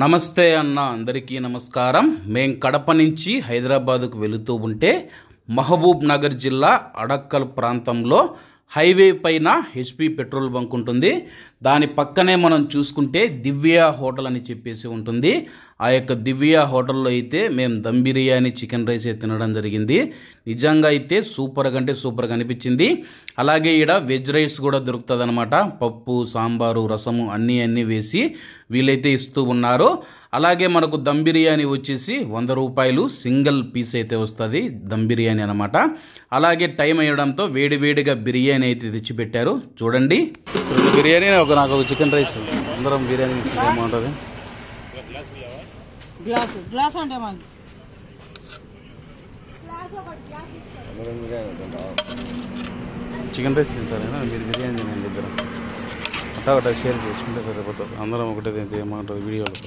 నమస్తే అన్న అందరికీ నమస్కారం. మేం కడప నుంచి హైదరాబాద్కు వెళుతూ ఉంటే మహబూబ్ నగర్ జిల్లా అడక్కల్ ప్రాంతంలో హైవే పైన హెచ్పి పెట్రోల్ బంక్ ఉంటుంది. దాని పక్కనే మనం చూసుకుంటే దివ్య హోటల్ అని చెప్పేసి ఉంటుంది. ఆ యొక్క దివ్య హోటల్లో అయితే మేము దమ్ బిర్యానీ చికెన్ రైస్ తినడం జరిగింది. నిజంగా అయితే సూపర్గా అంటే సూపర్గా అనిపించింది. అలాగే ఇక్కడ వెజ్ రైస్ కూడా దొరుకుతుంది అనమాట. పప్పు, సాంబారు, రసము అన్నీ వేసి వీళ్ళైతే ఇస్తూ ఉన్నారు. అలాగే మనకు దమ్ బిర్యానీ వచ్చేసి 100 రూపాయలు సింగిల్ పీస్ అయితే వస్తుంది దమ్ బిర్యానీ అనమాట. అలాగే టైం అయ్యడంతో వేడివేడిగా బిర్యానీ అయితే తెచ్చిపెట్టారు. చూడండి, బిర్యానీ నాకు చికెన్ రైస్ అందరం బిర్యానీ బాగుంటుంది. చికెన్ రైస్ తింటారేనా మీరు? బిర్యానీ తినండి ఇద్దరు ఒకటా షేర్ చేసుకుంటే సరిపోతుంది. అందరం ఒకటే తింటే ఏమంటారు వీడియోలో.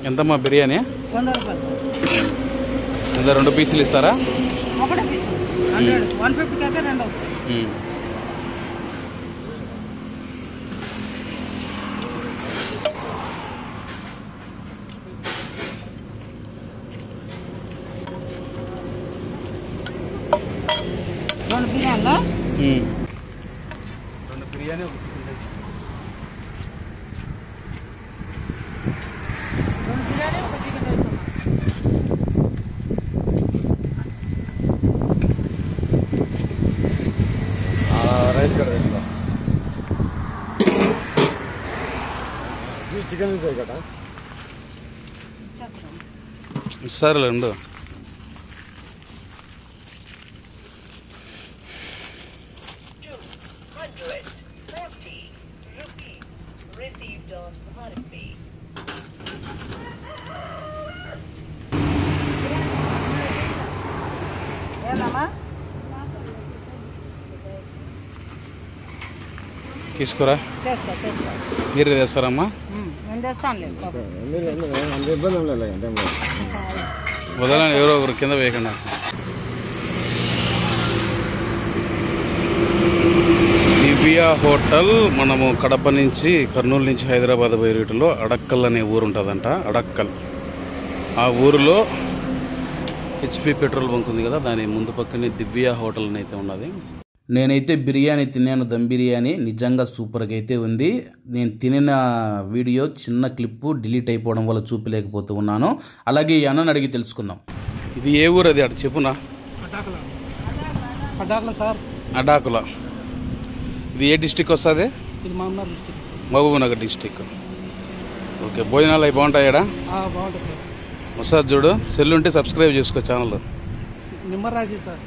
ఎంతమ్మా బిర్యానీ? 100 రూపాయలు. ఇందులో 2 పీసులు ఇస్తారా? 1 పీసు 150కి అయితే 2 వస్తాయి. రెండు బిర్యానీలో 2 బిర్యానీ ఒక చికెన్ రైస్. 2 బిర్యానీ ఒక చికెన్ రైస్. రైస్ కూడా వేసుకో. చికెన్ రైస్ కదా సరేలేండి. received on Bharat Pay. ఏమమ్మా? తీసుకురా. చేస్తా. మీరు తెస్తారమ్మా? నేను తెస్తానులే. అంత ఇబ్బంది లేదు. వదలని ఎవరో ఒకరు కింద వేయకుండా. దివ్య హోటల్ మనము కడప నుంచి కర్నూలు నుంచి హైదరాబాద్ పోయే రూట్లో అడక్కల్ అనే ఊరు ఉంటుందంట. అడక్కల్ ఆ ఊరిలో హెచ్పి పెట్రోల్ బంక్ ఉంది కదా, దాని ముందు పక్కనే దివ్య హోటల్ అని అయితే ఉన్నది. నేనైతే బిర్యానీ తిన్నాను, దమ్ బిర్యానీ. నిజంగా సూపర్గా అయితే ఉంది. నేను తినిన వీడియో చిన్న క్లిప్పు డిలీట్ అయిపోవడం వల్ల చూపలేకపోతూ ఉన్నాను. అలాగే ఈ అన్నని అడిగి తెలుసుకుందాం. ఇది ఏ ఊరు అది? అటు చెప్పునా. అడాకుల. ఇది ఏ డిస్టిక్ వస్తుంది? మహబూబ్ నగర్ డిస్టిక్. ఓకే, భోజనాలు అవి బాగుంటాయా? బాగుంటుంది సార్. ఒకసారి చూడు, సెల్ ఉంటే సబ్స్క్రైబ్ చేసుకో ఛానల్. నిమ్మరాజీ సార్.